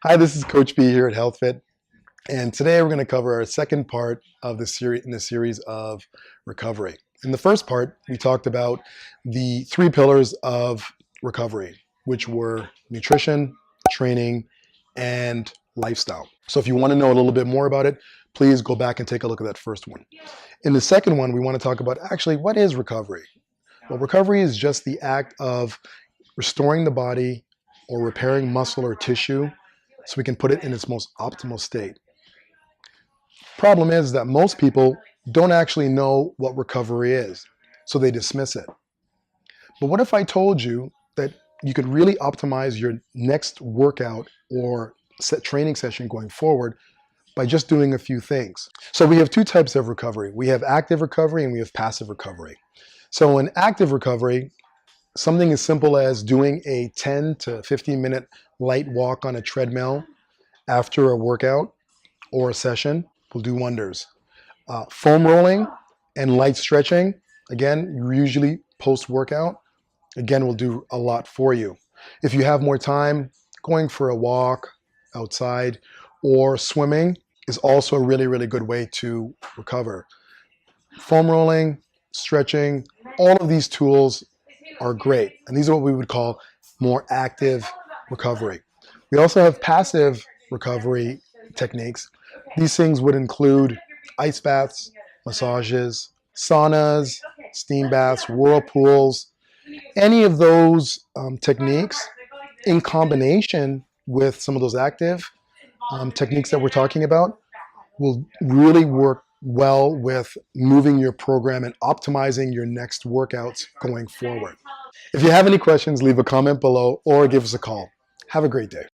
Hi, this is Coach B here at HealthFit, and today we're going to cover our second part of the series of recovery. In the first part, we talked about the three pillars of recovery, which were nutrition, training, and lifestyle. So if you want to know a little bit more about it, please go back and take a look at that first one. In the second one, we want to talk about actually what is recovery. Well, recovery is just the act of restoring the body or repairing muscle or tissue so we can put it in its most optimal state. Problem is that most people don't actually know what recovery is, so they dismiss it. But what if I told you that you could really optimize your next workout or training session going forward by just doing a few things? So we have two types of recovery. We have active recovery and we have passive recovery. So in active recovery, something as simple as doing a 10 to 15 minute light walk on a treadmill after a workout or a session will do wonders. Foam rolling and light stretching, again, usually post-workout, again, will do a lot for you. If you have more time, going for a walk outside or swimming is also a really, really good way to recover. Foam rolling, stretching, all of these tools are great. And these are what we would call more active recovery. We also have passive recovery techniques. These things would include ice baths, massages, saunas, steam baths, whirlpools. Any of those techniques in combination with some of those active techniques that we're talking about will really work well with moving your program and optimizing your next workouts going forward. If you have any questions, leave a comment below or give us a call. Have a great day.